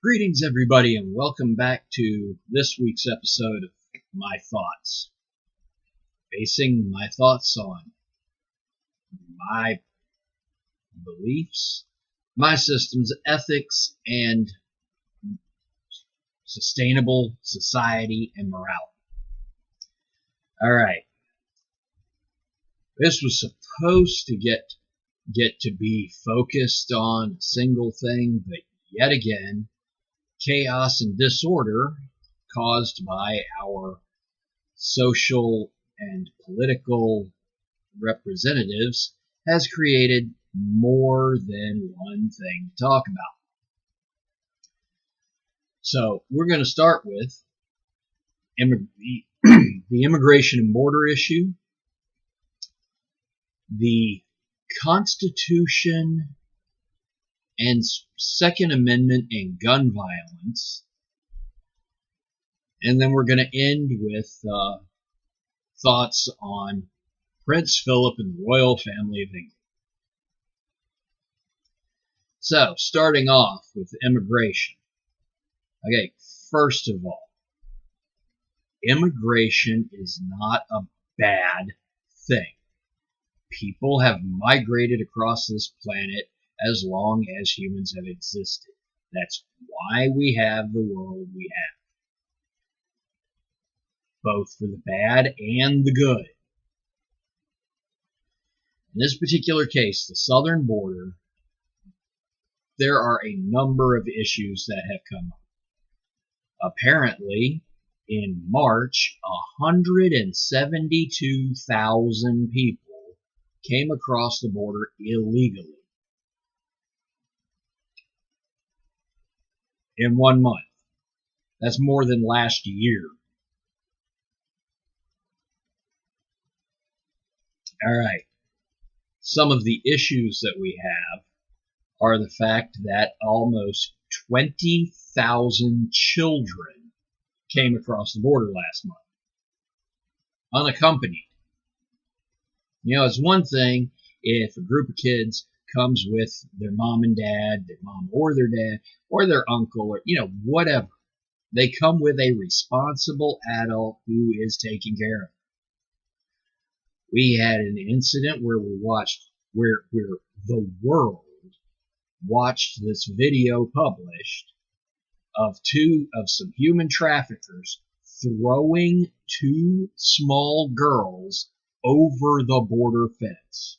Greetings, everybody, and welcome back to this week's episode of My Thoughts. Basing my thoughts on my beliefs, my systems, ethics, and sustainable society and morality. Alright. This was supposed to get to be focused on a single thing, but yet again, chaos and disorder caused by our social and political representatives has created more than one thing to talk about. So we're going to start with the immigration and border issue, the Constitution and Second Amendment and gun violence, and then we're going to end with thoughts on Prince Phillip and the royal family of England. So, starting off with immigration. Okay, first of all, immigration is not a bad thing. People have migrated across this planet as long as humans have existed. That's why we have the world we have. Both for the bad and the good. In this particular case, the southern border, there are a number of issues that have come up. Apparently, in March, 172,000 people came across the border illegally. In 1 month. That's more than last year. Alright. Some of the issues that we have are the fact that almost 20,000 children came across the border last month. Unaccompanied. You know, it's one thing if a group of kids comes with their mom and dad, their mom or their dad, or their uncle, or, whatever. They come with a responsible adult who is taking care of them. We had an incident where we watched, where the world watched this video published of some human traffickers throwing two small girls over the border fence.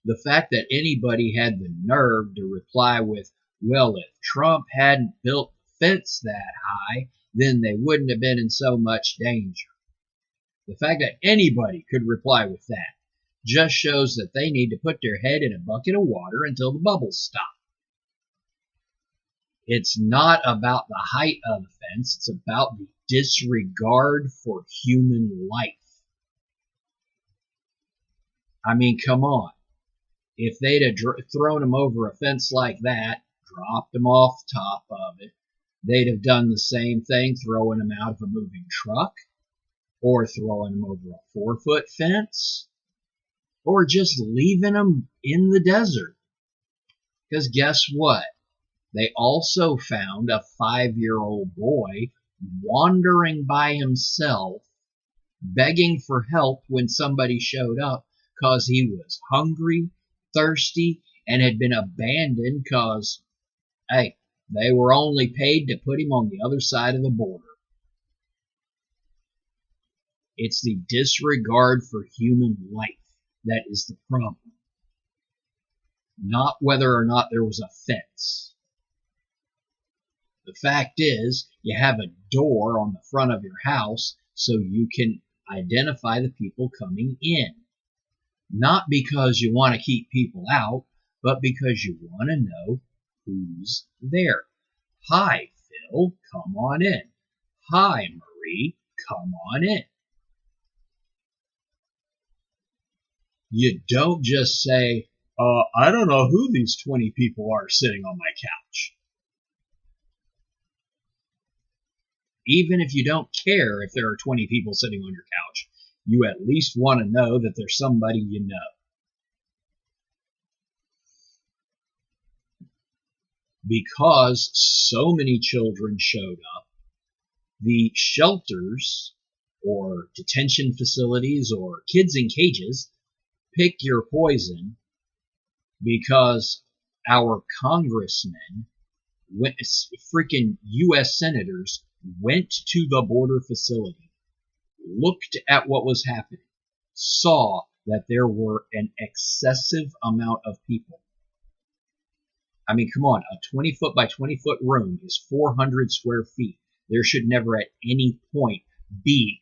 The fact that anybody had the nerve to reply with, well, if Trump hadn't built the fence that high, then they wouldn't have been in so much danger. The fact that anybody could reply with that just shows that they need to put their head in a bucket of water until the bubbles stop. It's not about the height of the fence, it's about the disregard for human life. I mean, come on. If they'd have thrown them over a fence like that, dropped them off the top of it, they'd have done the same thing, throwing them out of a moving truck, or throwing them over a 4-foot fence, or just leaving them in the desert. Because guess what? They also found a 5-year-old boy wandering by himself, begging for help when somebody showed up because he was hungry, thirsty, and had been abandoned because, hey, they were only paid to put him on the other side of the border. It's the disregard for human life that is the problem. Not whether or not there was a fence. The fact is, you have a door on the front of your house so you can identify the people coming in. Not because you want to keep people out, but because you want to know who's there. Hi, Phil, come on in. Hi, Marie, come on in. You don't just say, I don't know who these 20 people are sitting on my couch. Even if you don't care if there are 20 people sitting on your couch, you at least want to know that there's somebody you know. because so many children showed up, the shelters or detention facilities or kids in cages, pick your poison, because our congressmen, freaking U.S. senators, went to the border facility, looked at what was happening, saw that there were an excessive amount of people. I mean, come on, a 20-foot by 20-foot room is 400 square feet. There should never at any point be,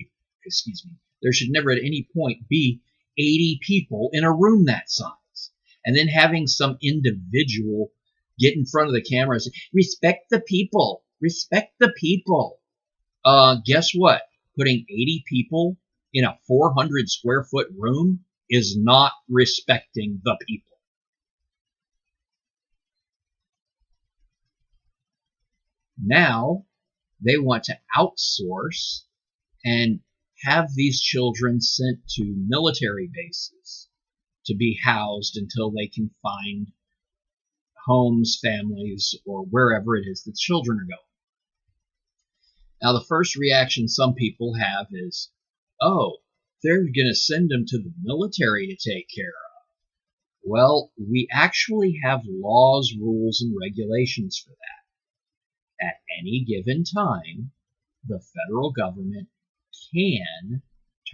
there should never at any point be 80 people in a room that size. And then having some individual get in front of the camera and say, respect the people, respect the people. Guess what? Putting 80 people in a 400 square foot room is not respecting the people. Now they want to outsource and have these children sent to military bases to be housed until they can find homes, families, or wherever it is that children are going. Now, the first reaction some people have is, oh, they're going to send them to the military to take care of. Well, we actually have laws, rules, and regulations for that. At any given time, the federal government can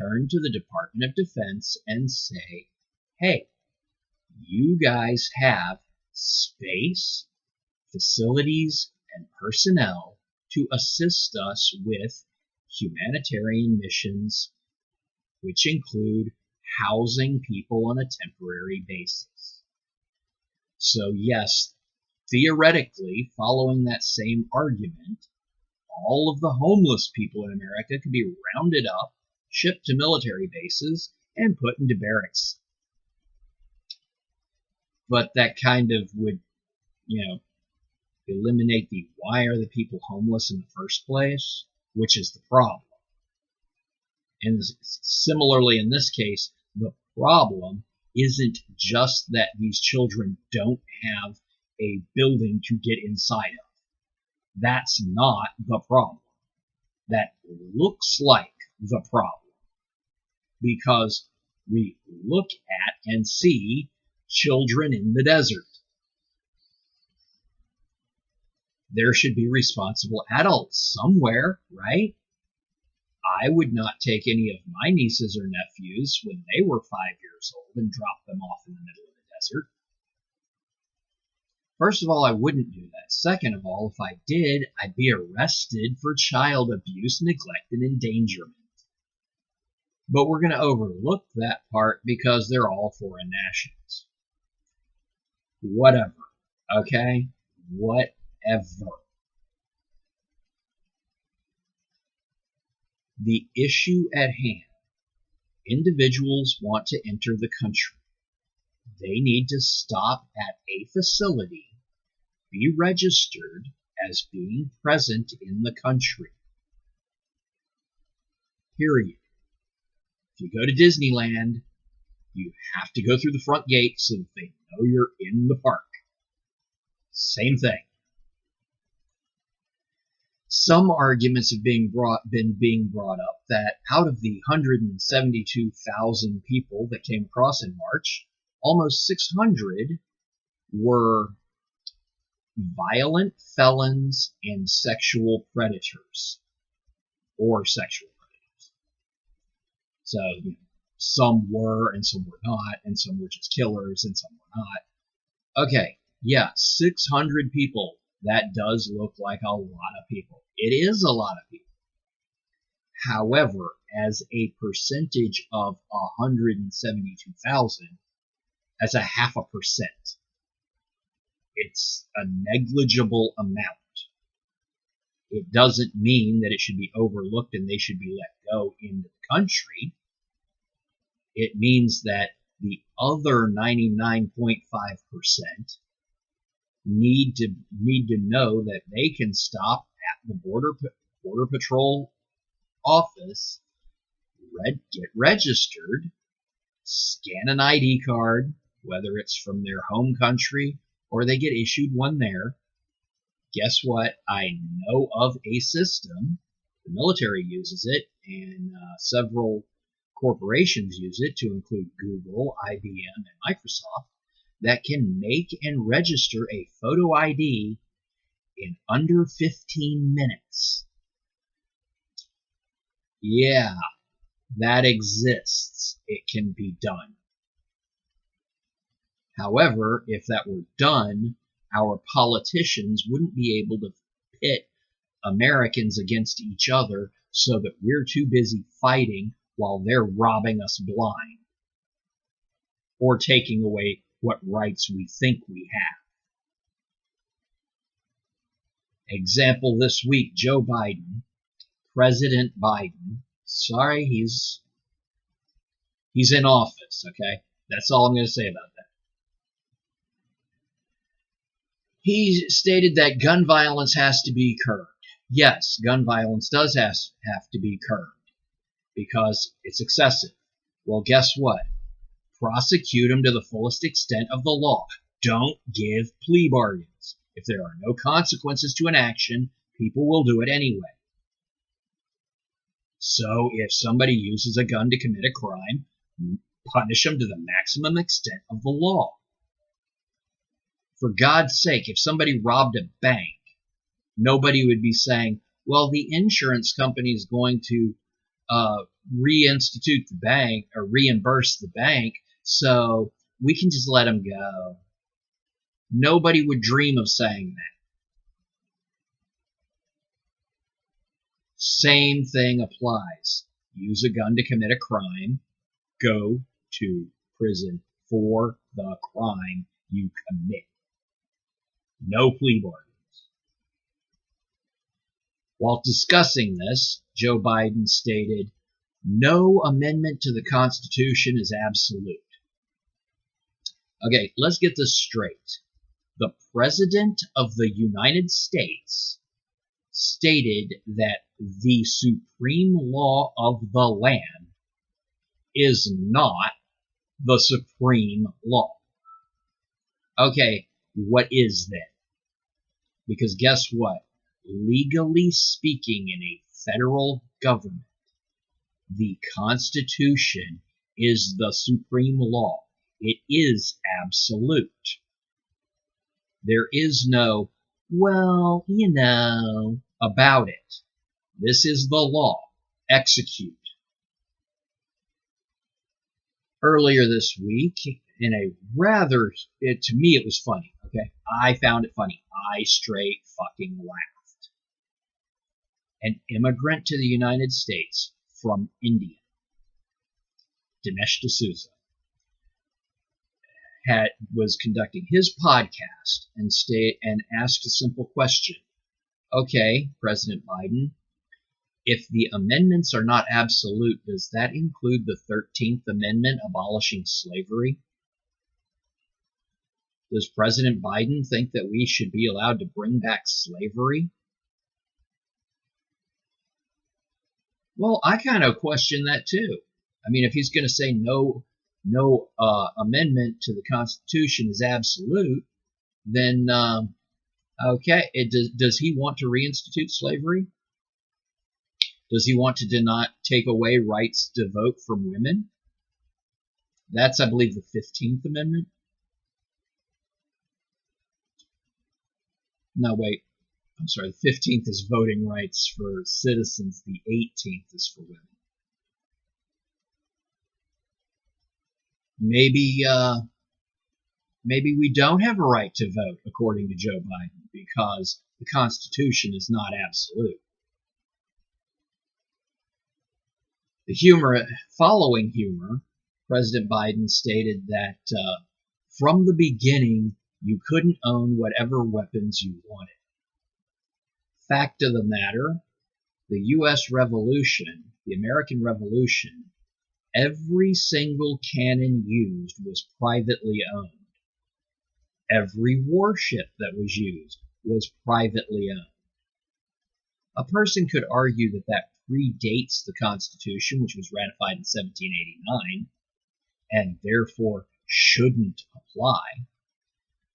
turn to the Department of Defense and say, hey, you guys have space, facilities, and personnel to assist us with humanitarian missions, which include housing people on a temporary basis. So yes, theoretically, following that same argument, all of the homeless people in America could be rounded up, shipped to military bases, and put into barracks. But that kind of would, eliminate the why are the people homeless in the first place, which is the problem. And similarly in this case, the problem isn't just that these children don't have a building to get inside of. That's not the problem. That looks like the problem, because we look at and see children in the desert. There should be responsible adults somewhere, right? I would not take any of my nieces or nephews when they were 5 years old and drop them off in the middle of the desert. First of all, I wouldn't do that. Second of all, if I did, I'd be arrested for child abuse, neglect, and endangerment. But we're going to overlook that part because they're all foreign nationals. Whatever. Okay? Whatever. The issue at hand. Individuals want to enter the country. They need to stop at a facility, be registered as being present in the country. Period. If you go to Disneyland, you have to go through the front gate so that they know you're in the park. Same thing. Some arguments have been being brought up that out of the 172,000 people that came across in March, almost 600 were violent felons and sexual predators, or sexual predators. So some were and some were not, and some were just killers and some were not. Okay, yeah, 600 people. That does look like a lot of people. It is a lot of people. However, as a percentage of 172,000, that's 0.5%. It's a negligible amount. It doesn't mean that it should be overlooked and they should be let go into the country. It means that the other 99.5% need to know that they can stop at the border patrol office, get registered, scan an ID card, whether it's from their home country or they get issued one there, guess what? I know of a system. The military uses it, and several corporations use it, to include Google, IBM, and Microsoft, that can make and register a photo ID in under 15 minutes. Yeah, that exists. It can be done. However, if that were done, our politicians wouldn't be able to pit Americans against each other so that we're too busy fighting while they're robbing us blind or taking away what rights we think we have. Example this week, Joe Biden, President Biden. Sorry, he's in office, okay? That's all I'm going to say about that. He stated that gun violence has to be curbed. Yes, gun violence does have to be curbed because it's excessive. Well, guess what? Prosecute them to the fullest extent of the law. Don't give plea bargains. If there are no consequences to an action, people will do it anyway. So if somebody uses a gun to commit a crime, punish them to the maximum extent of the law. For God's sake, if somebody robbed a bank, nobody would be saying, well, the insurance company is going to reinstitute the bank or reimburse the bank, so we can just let them go. Nobody would dream of saying that. Same thing applies. Use a gun to commit a crime. Go to prison for the crime you commit. No plea bargains. While discussing this, Joe Biden stated, no amendment to the Constitution is absolute. Okay, let's get this straight. The President of the United States stated that the supreme law of the land is not the supreme law. Okay, what is then? Because guess what? Legally speaking, in a federal government, the Constitution is the supreme law. It is absolute. There is no, well, about it. This is the law. Execute. Earlier this week, in a rather, to me it was funny, okay? I found it funny. I straight fucking laughed. An immigrant to the United States from India, Dinesh D'Souza, was conducting his podcast and asked a simple question. Okay, President Biden, if the amendments are not absolute, does that include the 13th Amendment abolishing slavery? Does President Biden think that we should be allowed to bring back slavery? Well, I kind of question that too. I mean, if he's going to say no amendment to the Constitution is absolute, then okay, does he want to reinstitute slavery? Does he want to not take away rights to vote from women? That's, I believe, the 15th Amendment. No, wait. I'm sorry. The 15th is voting rights for citizens. The 18th is for women. Maybe we don't have a right to vote, according to Joe Biden, because the Constitution is not absolute. Following humor, President Biden stated that from the beginning, you couldn't own whatever weapons you wanted. Fact of the matter, the U.S. Revolution, the American Revolution, every single cannon used was privately owned. Every warship that was used was privately owned. A person could argue that that predates the Constitution, which was ratified in 1789, and therefore shouldn't apply.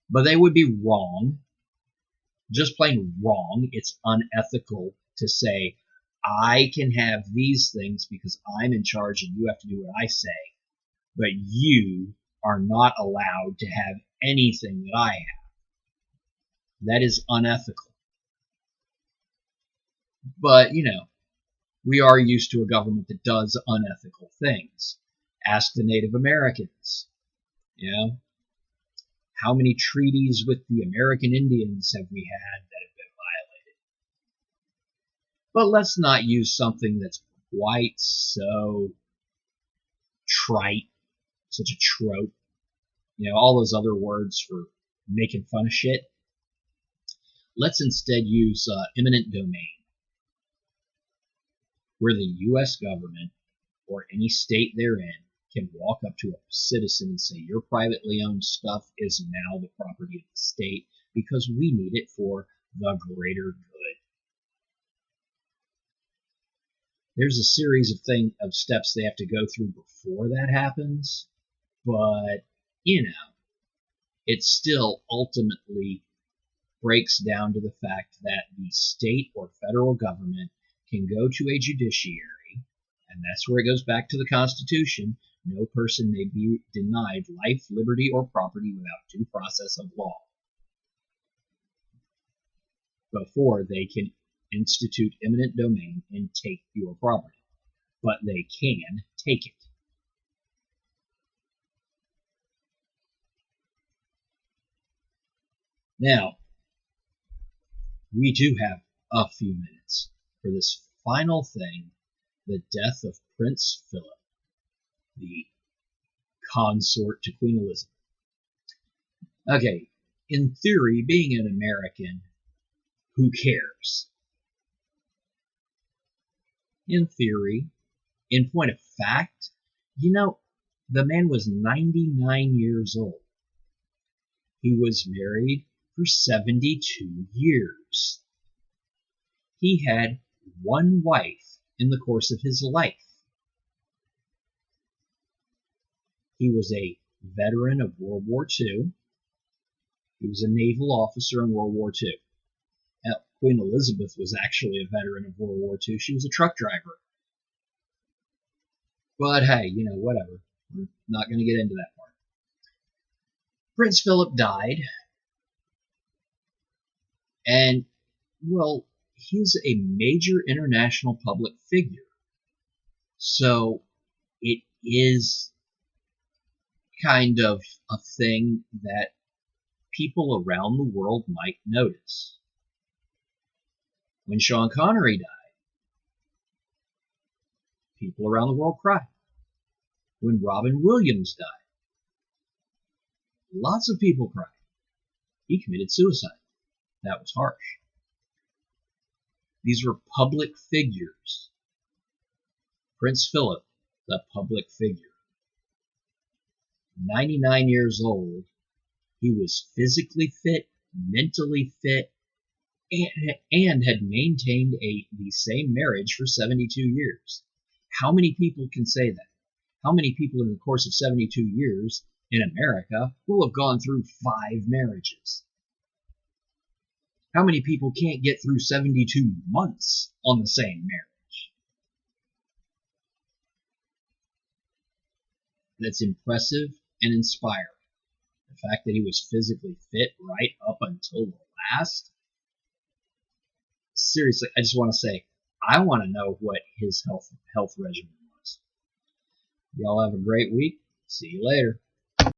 But they would be wrong. Just plain wrong. It's unethical to say, I can have these things because I'm in charge and you have to do what I say, but you are not allowed to have anything that I have. That is unethical. But, we are used to a government that does unethical things. Ask the Native Americans. How many treaties with the American Indians have we had that have been violated? But let's not use something that's quite so trite, such a trope. All those other words for making fun of shit. Let's instead use eminent domain, where the U.S. government or any state therein can walk up to a citizen and say, your privately owned stuff is now the property of the state because we need it for the greater good. There's a series of steps they have to go through before that happens, but, it still ultimately breaks down to the fact that the state or federal government can go to a judiciary, and that's where it goes back to the Constitution. No person may be denied life, liberty, or property without due process of law before they can institute eminent domain and take your property. But they can take it. Now, we do have a few minutes for this final thing, the death of Prince Phillip, the consort to Queen Elizabeth. Okay, in theory, being an American, who cares? In theory. In point of fact, the man was 99 years old. He was married for 72 years. He had one wife in the course of his life. He was a veteran of World War II. He was a naval officer in World War II. Queen Elizabeth was actually a veteran of World War II. She was a truck driver. But hey, whatever. We're not going to get into that part. Prince Philip died. And, well, he's a major international public figure. So it is kind of a thing that people around the world might notice. When Sean Connery died, people around the world cried. When Robin Williams died, lots of people cried. He committed suicide. That was harsh. These were public figures. Prince Philip, the public figure. 99 years old, he was physically fit, mentally fit, and had maintained the same marriage for 72 years. How many people can say that? How many people in the course of 72 years in America will have gone through 5 marriages? How many people can't get through 72 months on the same marriage? That's impressive and inspiring. The fact that he was physically fit right up until the last. Seriously, I just want to say, I want to know what his health regimen was. Y'all have a great week. See you later.